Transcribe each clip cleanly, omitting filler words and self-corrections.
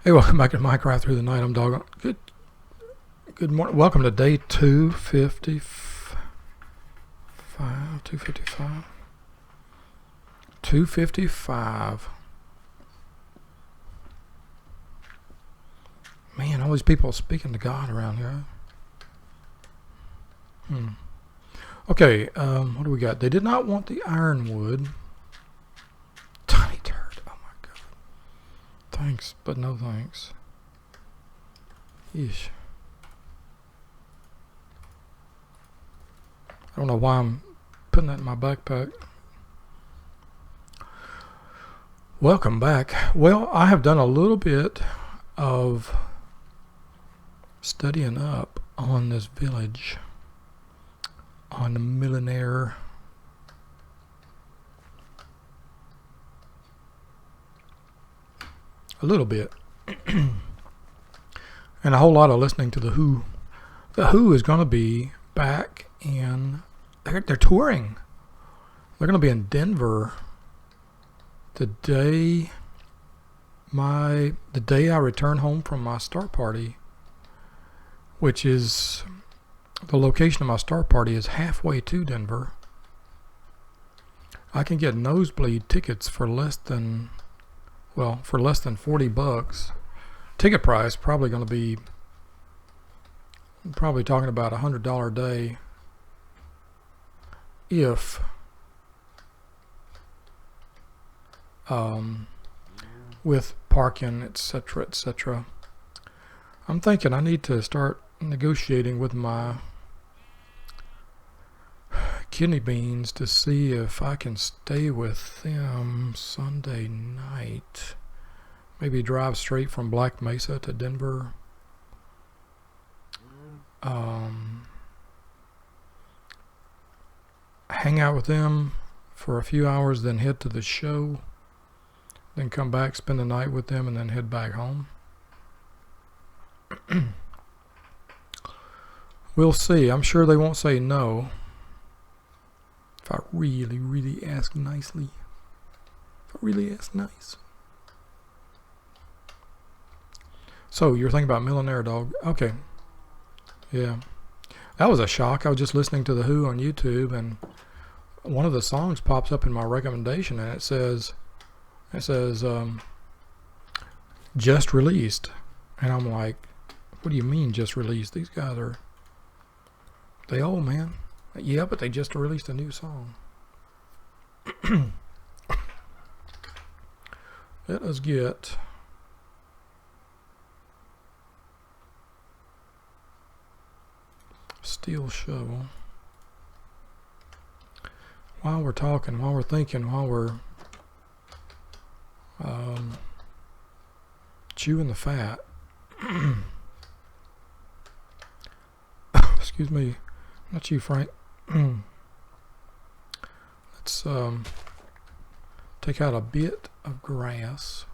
Hey, welcome back to Minecraft Through the Night. I'm Dog. Good morning. Welcome to day 255. 255. 255. Man, all these people speaking to God around here. Okay, what do we got? They did not want the ironwood. Tiny turd. Oh my god. Thanks, but no thanks. Yeesh. I don't know why I'm putting that in my backpack. Welcome back. Well, I have done a little bit of studying up on this village, on the millionaire. A little bit. And a whole lot of listening to The Who. The Who is going to be back in... They're touring. They're going to be in Denver the day I return home from my Star Party, which is... The location of my Star Party is halfway to Denver. I can get nosebleed tickets for less than $40. Ticket price probably going to be talking about $100 a day if with parking, etc. I'm thinking I need to start negotiating with my kidney beans to see if I can stay with them Sunday night. Maybe drive straight from Black Mesa to Denver. Hang out with them for a few hours, then head to the show. Then come back, spend the night with them, and then head back home. We'll see. I'm sure they won't say no. If I really ask nicely. If I really ask nice. So, you're thinking about Millionaire Dog. Okay. Yeah. That was a shock. I was just listening to The Who on YouTube, and one of the songs pops up in my recommendation, and it says, just released. And I'm like, what do you mean just released? These guys are... They old, man. Yeah, but they just released a new song. Let us get... Steel shovel. While we're talking, while we're thinking, while we're chewing the fat. Excuse me. Not you, Frank. Let's take out a bit of grass.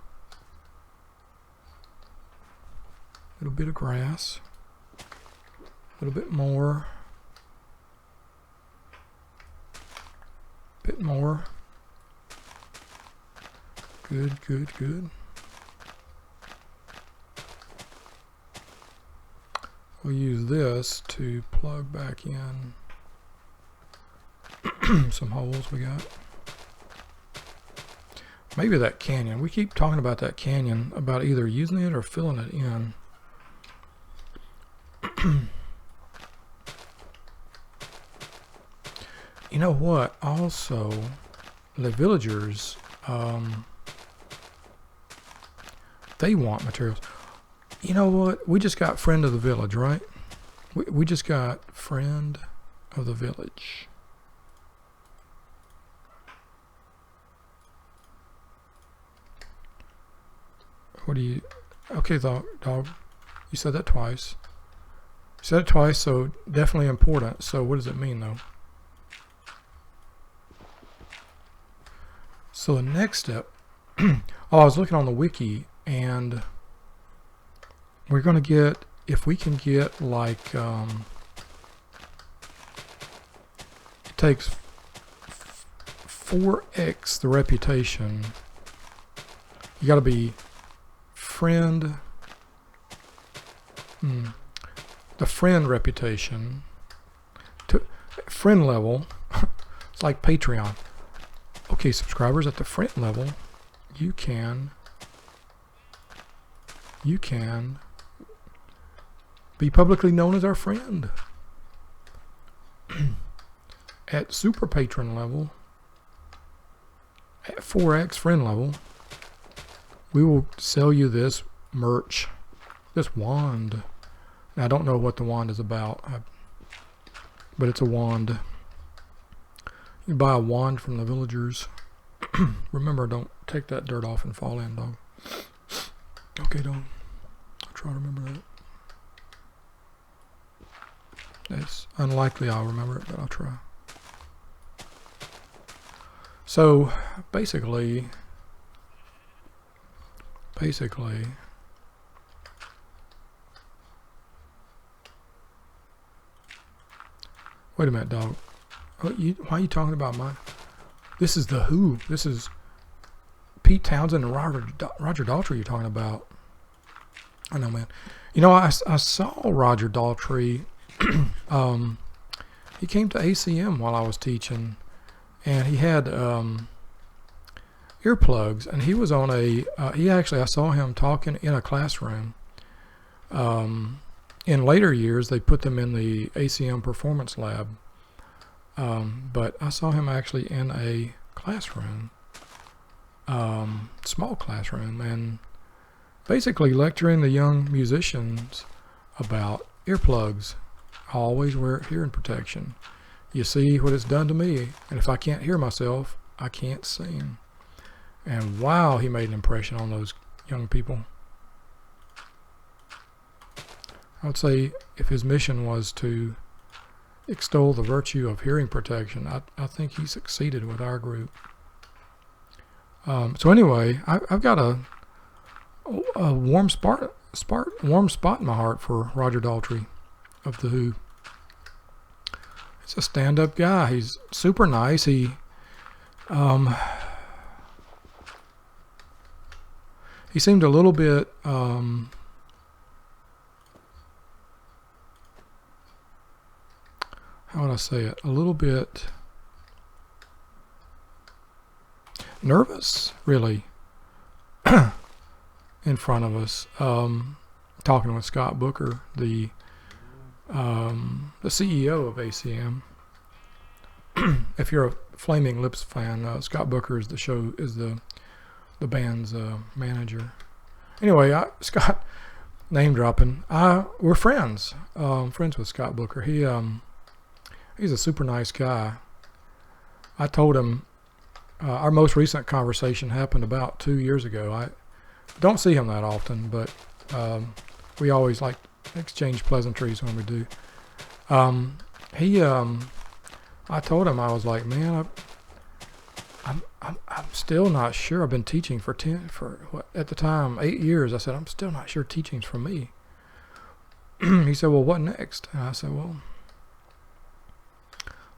A little bit of grass. A little bit more. Bit more. Good. We'll use this to plug back in some holes we got. Maybe that canyon. We keep talking about that canyon, about either using it or filling it in. You know what? Also, the villagers, they want materials. You know what? We just got friend of the village, right? We just got friend of the village. What do you... Okay, dog. You said that twice. You said it twice, so definitely important. So what does it mean, though? So the next step... I was looking on the wiki, and... We're going to get, if we can get like, it takes 4x the reputation. You got to be friend, the friend reputation, to friend level, it's like Patreon. Okay, subscribers, at the friend level, you can be publicly known as our friend. At super patron level, at 4X friend level, we will sell you this merch, this wand. Now, I don't know what the wand is about, but it's a wand. You buy a wand from the villagers. Remember, don't take that dirt off and fall in, dog. Okay, dog. I'll try to remember that. It's unlikely I'll remember it, but I'll try. So, basically, wait a minute, dog. Why are you talking about mine? This is the Who. This is Pete Townsend and Roger Daltrey you're talking about. I know, man. You know, I saw Roger Daltrey. He came to ACM while I was teaching, and he had earplugs, and he was on a I saw him talking in a classroom. In later years they put them in the ACM performance lab, but I saw him actually in a classroom, small classroom, and basically lecturing the young musicians about earplugs. Always wear hearing protection. You see what it's done to me, and if I can't hear myself, I can't sing. And wow, he made an impression on those young people. I would say if his mission was to extol the virtue of hearing protection, I think he succeeded with our group. So anyway, I've got a warm spot in my heart for Roger Daltrey of the Who. He's a stand-up guy. He's super nice. He seemed a little bit how would I say it? A little bit nervous, really, in front of us. Talking with Scott Booker, the CEO of ACM. If you're a Flaming Lips fan, Scott Booker is the band's manager. Anyway, Scott, name dropping. We're friends. Friends with Scott Booker. He's a super nice guy. I told him our most recent conversation happened about 2 years ago. I don't see him that often, but we always like exchange pleasantries when we do. I told him, I was like, man, I'm still not sure. I've been teaching for at the time 8 years. I said, I'm still not sure teaching's for me. He said, well, what next? And I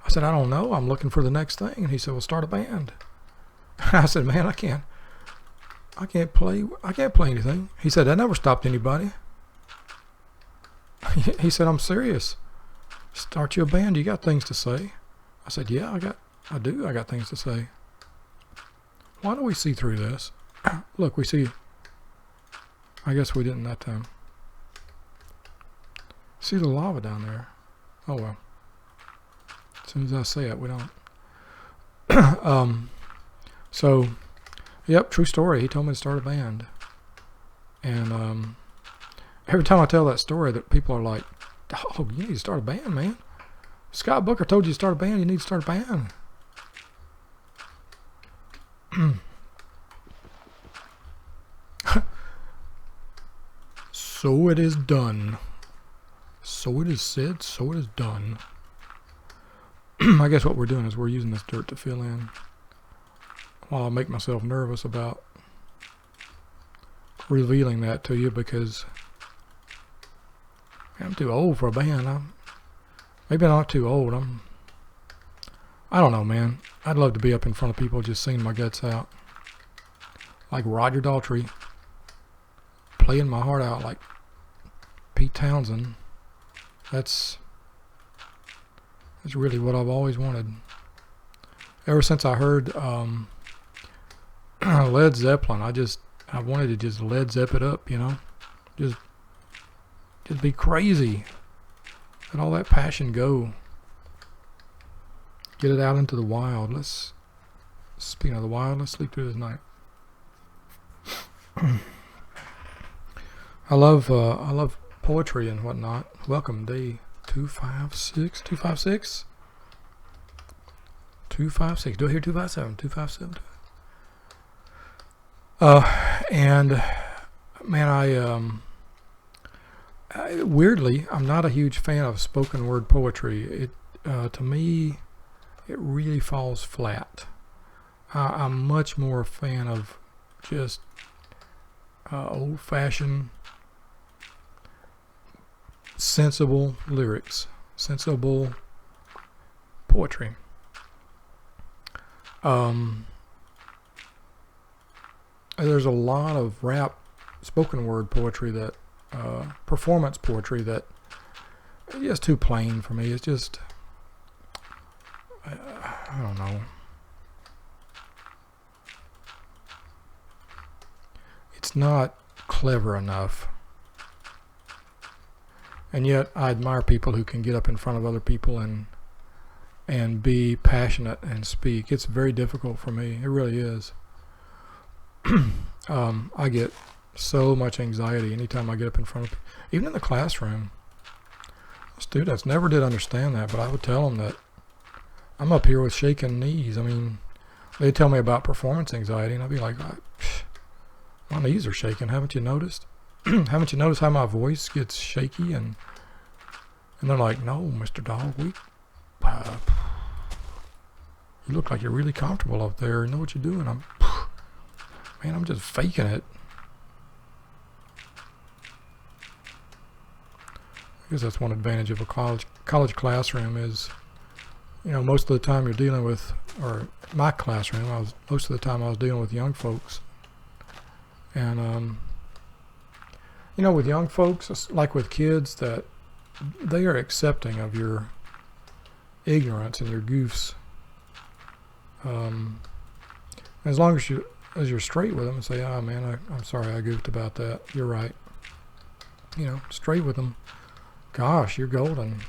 said, I don't know. I'm looking for the next thing. And he said, well, start a band. I said, man, I can't play anything. He said, that never stopped anybody. He said, I'm serious. Start you a band. You got things to say. I said, yeah, I do. I got things to say. Why don't we see through this? Look, we see. I guess we didn't that time. See the lava down there. Oh, well. As soon as I say it, we don't. So, yep, true story. He told me to start a band. And every time I tell that story, that people are like, oh, you need to start a band, man. Scott Booker told you to start a band. You need to start a band. So it is done. So it is said, so it is done. I guess what we're doing is we're using this dirt to fill in while I make myself nervous about revealing that to you, because I'm too old for a band. Maybe I'm not too old. I don't know, man. I'd love to be up in front of people just singing my guts out. Like Roger Daltrey playing my heart out like Pete Townsend. That's really what I've always wanted. Ever since I heard Led Zeppelin, I wanted to just Led Zepp it up, you know, just be crazy, let all that passion go, get it out into the wild. Speaking of the wild, let's sleep through this night. I love poetry and whatnot. Welcome day 256. 256. 256. Do I hear 257? 257. And man, weirdly, I'm not a huge fan of spoken word poetry. To me, it really falls flat. I'm much more a fan of just old-fashioned, sensible lyrics, sensible poetry. There's a lot of rap, spoken word poetry that, performance poetry that is just too plain for me. It's just, I don't know. It's not clever enough. And yet I admire people who can get up in front of other people and be passionate and speak. It's very difficult for me. It really is. I get so much anxiety anytime I get up in front of people. Even in the classroom. Students never did understand that, but I would tell them that I'm up here with shaking knees. I mean, they tell me about performance anxiety, and I'd be like, my knees are shaking. Haven't you noticed? Haven't you noticed how my voice gets shaky? And they're like, no, Mr. Dog, you look like you're really comfortable up there. You know what you're doing? I'm just faking it. I guess that's one advantage of a college classroom is, you know, most of the time you're dealing with, or my classroom, most of the time I was dealing with young folks. And, you know, with young folks, it's like with kids, that they are accepting of your ignorance and your goofs. As long as you're straight with them and say, oh man, I'm sorry I goofed about that. You're right. You know, straight with them. Gosh, you're golden.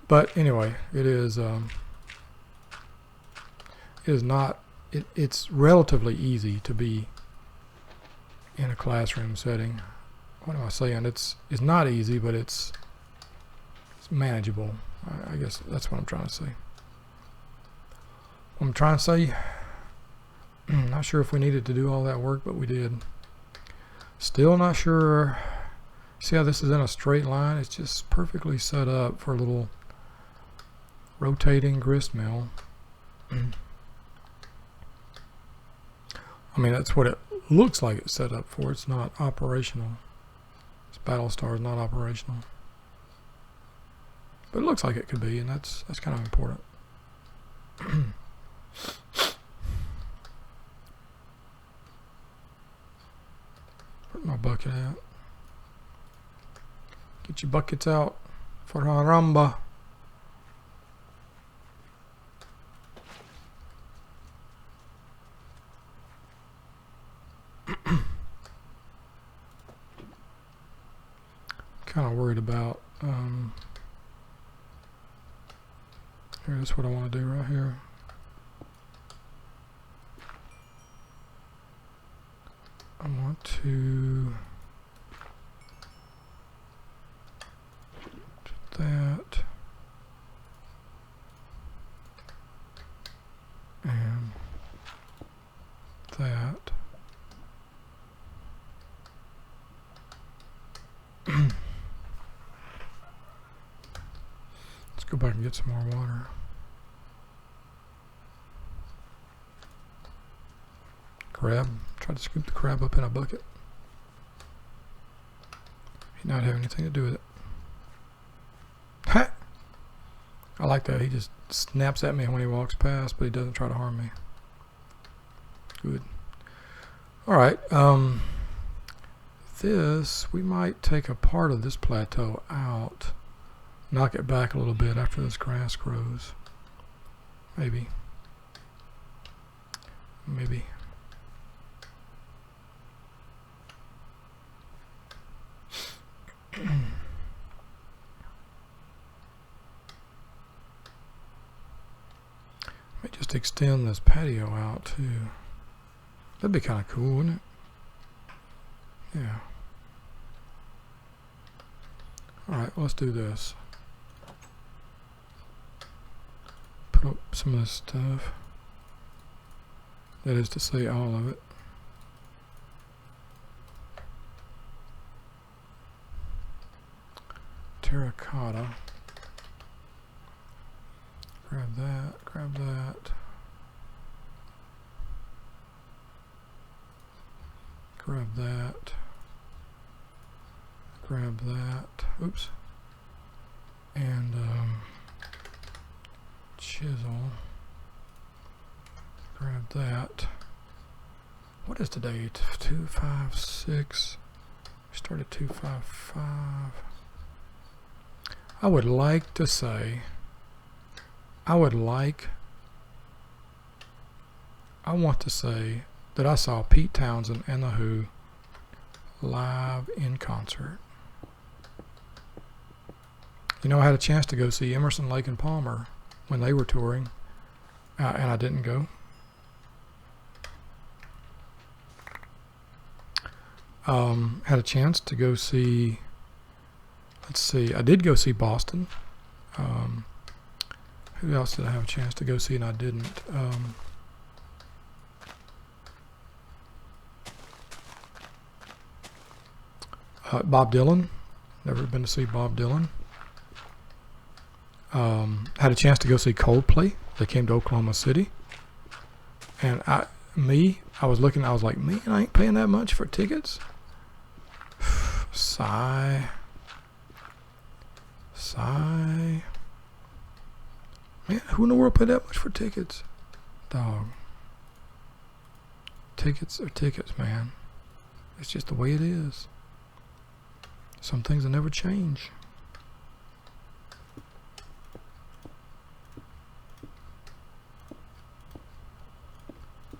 But anyway, it's relatively easy to be in a classroom setting. What am I saying? It's not easy, but it's manageable. I guess that's what I'm trying to say. I'm trying to say, not sure if we needed to do all that work, but we did. Still not sure. See how this is in a straight line? It's just perfectly set up for a little rotating grist mill. I mean, that's what it looks like it's set up for. It's not operational. This Battlestar is not operational. But it looks like it could be, and that's kind of important. Where's my bucket at? Get your buckets out for Haramba. Kind of worried about here, that's what I want to do right here. I want to do that and that. Let's go back and get some more water. Crab. Try to scoop the crab up in a bucket. He not have anything to do with it. Ha! I like that. He just snaps at me when he walks past, but he doesn't try to harm me. good. All right. This, we might take a part of this plateau out, knock it back a little bit after this grass grows. Maybe. Maybe. Might just extend this patio out too. That'd be kind of cool, wouldn't it? Yeah. Alright, let's do this. Put up some of this stuff. That is to say, all of it. Terracotta. Grab that, grab that. Grab that. Grab that. Oops. And chisel. Grab that. What is today? 256. We started 255. I would like to say, I want to say that I saw Pete Townsend and The Who live in concert. You know, I had a chance to go see Emerson, Lake and Palmer when they were touring, and I didn't go. Had a chance to go see, let's see, I did go see Boston. Who else did I have a chance to go see and I didn't? Bob Dylan. Never been to see Bob Dylan. Had a chance to go see Coldplay. They came to Oklahoma City. And I was looking, I was like, man, I ain't paying that much for tickets. Sigh. Sigh. Man, who in the world paid that much for tickets? Dog. Tickets are tickets, man. It's just the way it is. Some things will never change.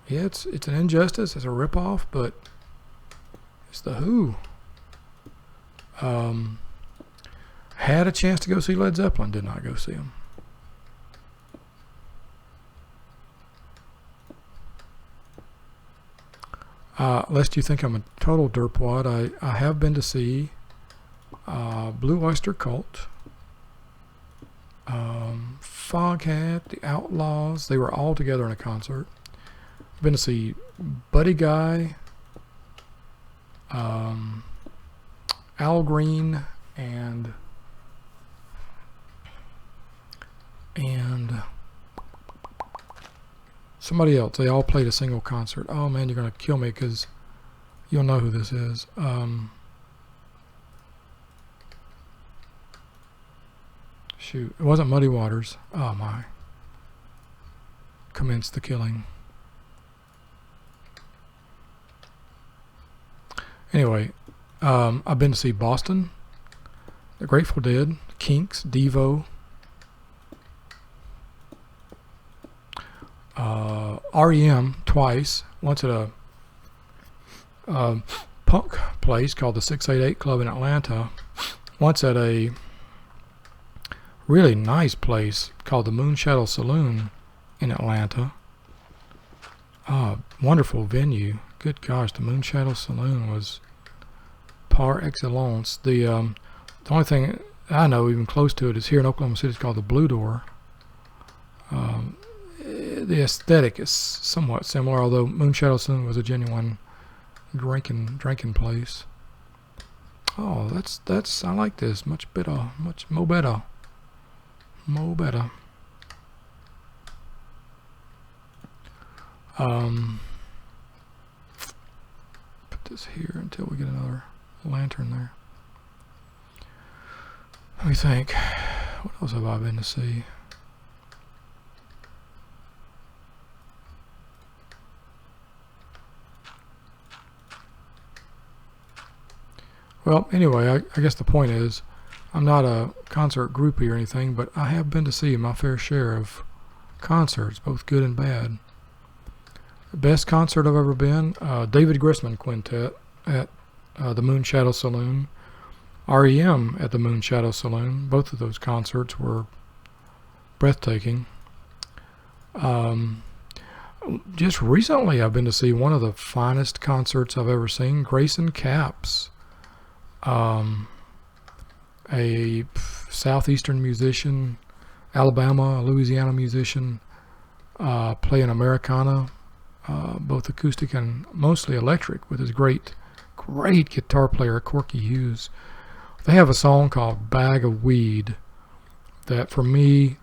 Yeah, it's an injustice, it's a ripoff, but it's The Who. Had a chance to go see Led Zeppelin, did not go see them. Lest you think I'm a total derpwad, I have been to see Blue Oyster Cult, Foghat, The Outlaws. They were all together in a concert. I've been to see Buddy Guy, Al Green, and somebody else. They all played a single concert. Oh man, you're gonna kill me because you'll know who this is. Shoot, it wasn't Muddy Waters. Oh my. Commence the killing. Anyway, I've been to see Boston, The Grateful Dead, Kinks, Devo, REM twice, once at a punk place called the 688 Club in Atlanta, once at a really nice place called the Moonshadow Saloon in Atlanta. Wonderful venue. Good gosh, the Moonshadow Saloon was par excellence. The only thing I know even close to it is here in Oklahoma City. It's called the Blue Door. The aesthetic is somewhat similar, although Moonshadow Saloon was a genuine drinking place. Oh, that's I like this much better, much more better. Put this here until we get another lantern there. Let me think. What else have I been to see? Well, anyway, I guess the point is, I'm not a concert groupie or anything, but I have been to see my fair share of concerts, both good and bad. The best concert I've ever been, David Grissman Quintet at the Moon Shadow Saloon, REM at the Moon Shadow Saloon. Both of those concerts were breathtaking. Just recently, I've been to see one of the finest concerts I've ever seen, Grayson Capps, a southeastern musician, Alabama, Louisiana musician, playing Americana, both acoustic and mostly electric, with his great guitar player, Corky Hughes. They have a song called Bag of Weed that for me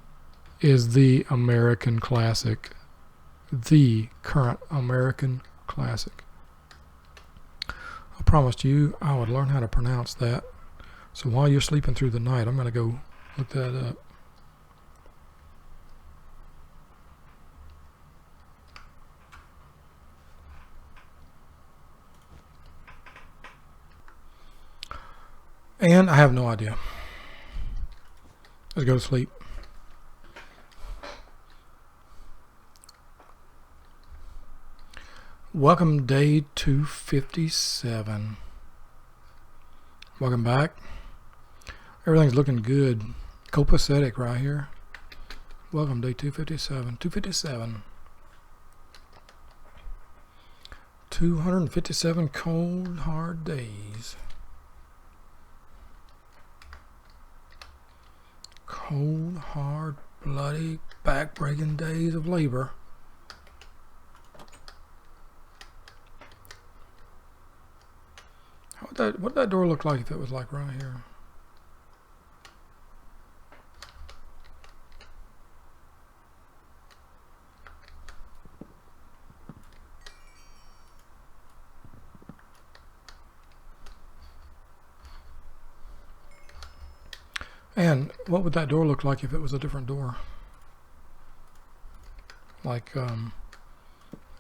is the American classic, the current American classic. I promised you I would learn how to pronounce that. So while you're sleeping through the night, I'm going to go look that up. And I have no idea. Let's go to sleep. Welcome day 257. Welcome back. Everything's looking good. Copacetic right here. Welcome day 257. 257 cold, hard days. Cold, hard, bloody, back-breaking days of labor. What would that door look like if it was like right here? And what would that door look like if it was a different door? Like, I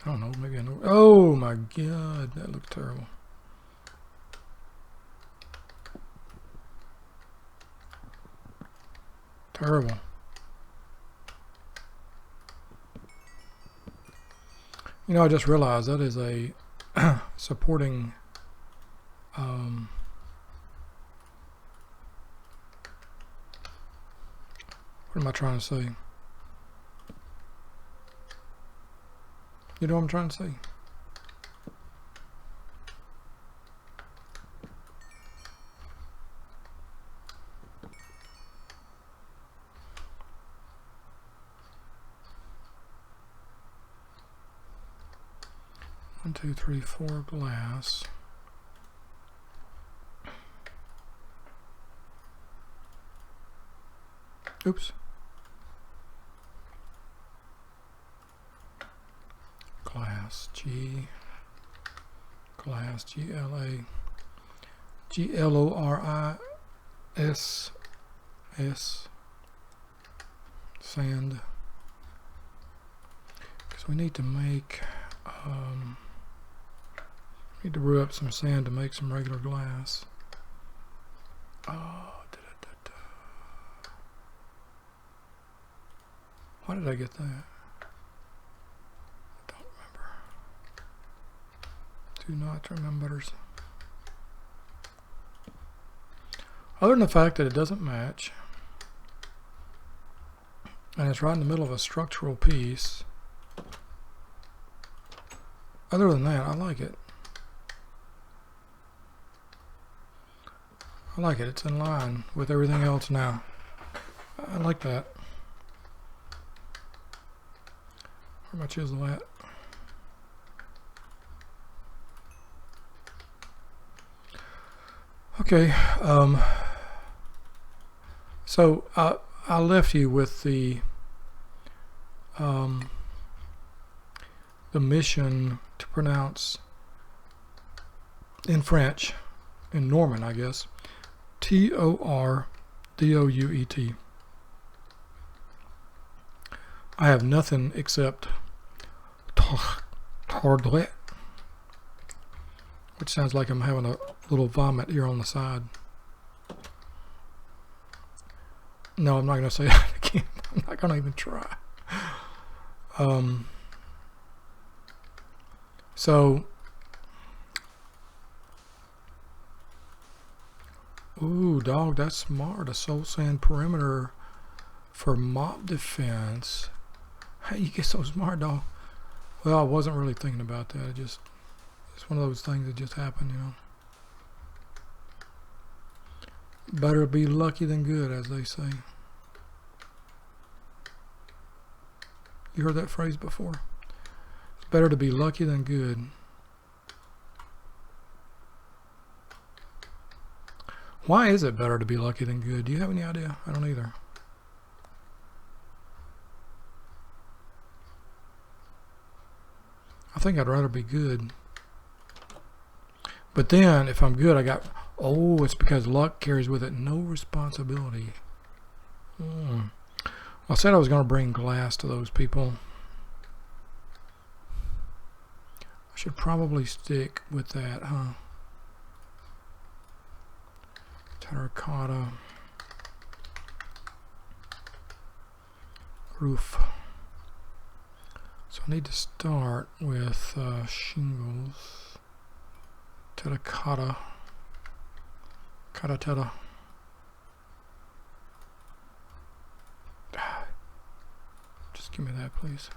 don't know, maybe oh my God, that looks terrible. Terrible. You know, I just realized that is a supporting what am I trying to say? You know what I'm trying to say? One, two, three, four glass. Oops. Glass G-L-A G-L-O-R-I-S sand, because we need to make need to brew up some sand to make some regular glass. Why did I get that? I don't remember. Do not remember. Other than the fact that it doesn't match, and it's right in the middle of a structural piece. Other than that, I like it. I like it. It's in line with everything else now. I like that. How much is that? Okay. So I left you with the mission to pronounce in French, in Norman, I guess, T-O-R-D-O-U-E-T. I have nothing except tordouet, which sounds like I'm having a little vomit here on the side. No, I'm not going to say that again. I'm not going to even try. So, ooh, dog, that's smart. A soul sand perimeter for mob defense. How you get so smart, dog? Well, I wasn't really thinking about that. It's one of those things that just happened, you know. Better be lucky than good, as they say. You heard that phrase before? It's better to be lucky than good. Why is it better to be lucky than good? Do you have any idea? I don't either. I think I'd rather be good. But then, if I'm good, oh, it's because luck carries with it no responsibility. Well, I said I was going to bring glass to those people. I should probably stick with that, huh? Terracotta. Roof. So I need to start with shingles. Terracotta. Terra. Just give me that, please.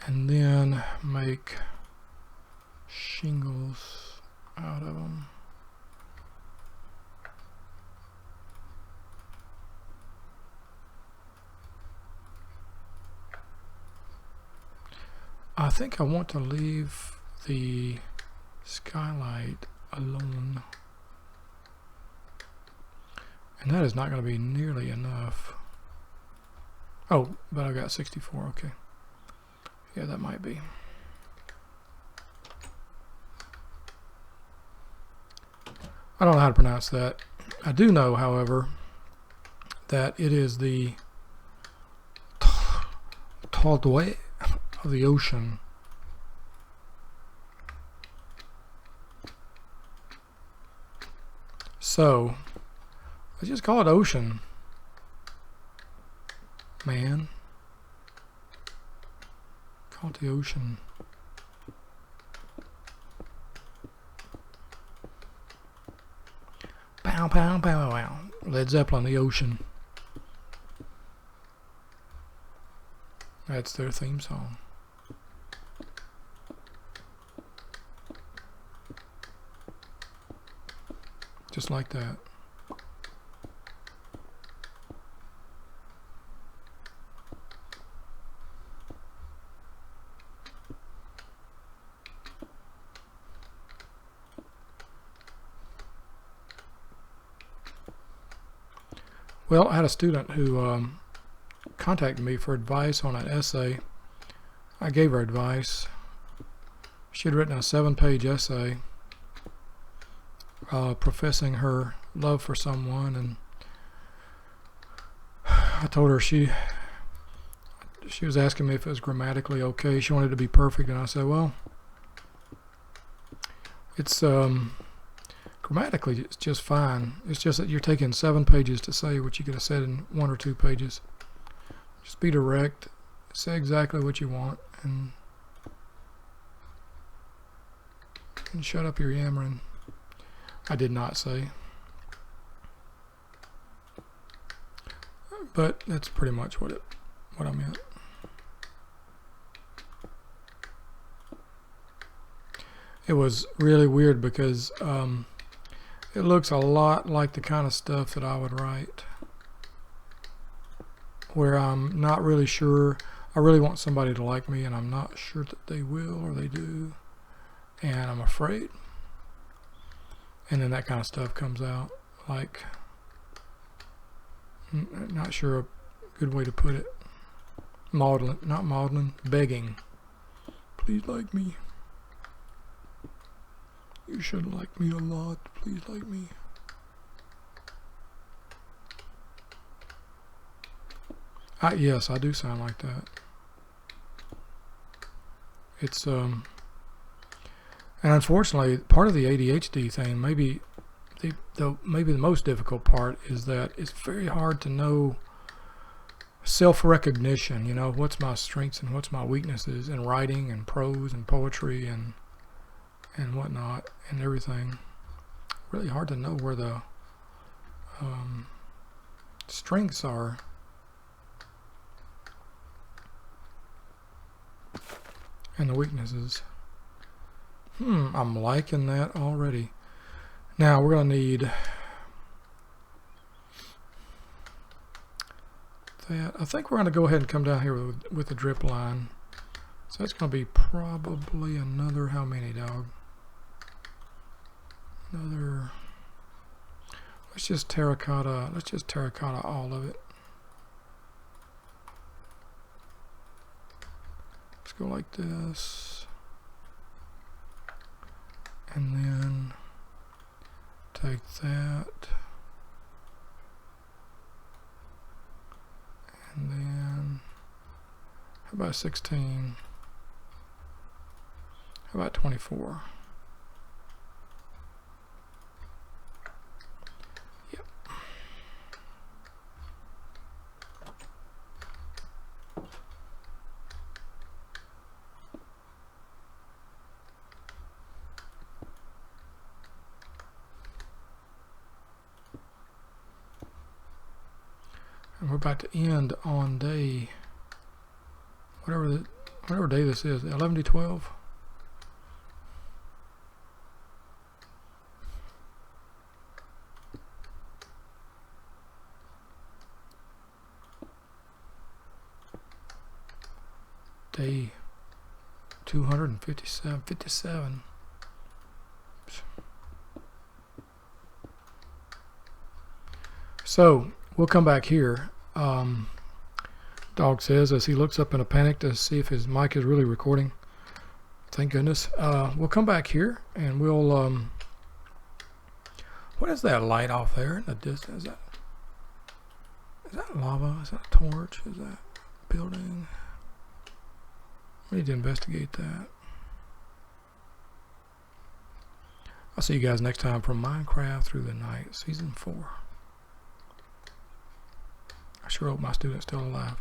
And then make shingles out of them. I think I want to leave the skylight alone. And that is not going to be nearly enough. Oh, but I got 64, okay. Yeah, that might be. I don't know how to pronounce that. I do know, however, that it is the Taldway of the ocean. So, let's just call it ocean, man. Call it the ocean. Pow, pow, pow, pow. Led Zeppelin, the ocean. That's their theme song. Just like that. Well, I had a student who contacted me for advice on an essay. I gave her advice. She had written a 7-page essay professing her love for someone, and I told her she was asking me if it was grammatically okay. She wanted it to be perfect, and I said, well, it's grammatically it's just fine. It's just that you're taking 7 pages to say what you could have said in 1 or 2 pages. Just be direct, say exactly what you want, and shut up your yammering. I did not say, but that's pretty much what I meant. It was really weird because it looks a lot like the kind of stuff that I would write, where I'm not really sure. I really want somebody to like me, and I'm not sure that they will or they do, and I'm afraid. And then that kind of stuff comes out, like, not sure a good way to put it. Maudlin, not maudlin, begging. Please like me. You should like me a lot. Please like me. Yes, I do sound like that. It's and unfortunately, part of the ADHD thing, maybe maybe the most difficult part, is that it's very hard to know self-recognition. You know, what's my strengths and what's my weaknesses in writing and prose and poetry and whatnot and everything. Really hard to know where the strengths are. And the weaknesses. I'm liking that already. Now we're going to need that. I think we're going to go ahead and come down here with the drip line. So that's going to be probably another, how many, dog? Another, let's just terracotta all of it. Let's go like this. And then take that. And then, how about 16? How about 24? Yep. And we're about to end on day, whatever day this is, 11 to 12. Day 257. So we'll come back here. Dog says as he looks up in a panic to see if his mic is really recording. Thank goodness. We'll come back here and we'll what is that light off there in the distance? Is that lava? Is that a torch? Is that a building? We need to investigate that. I'll see you guys next time from Minecraft Through the Night, Season 4. I sure hope my student's still alive.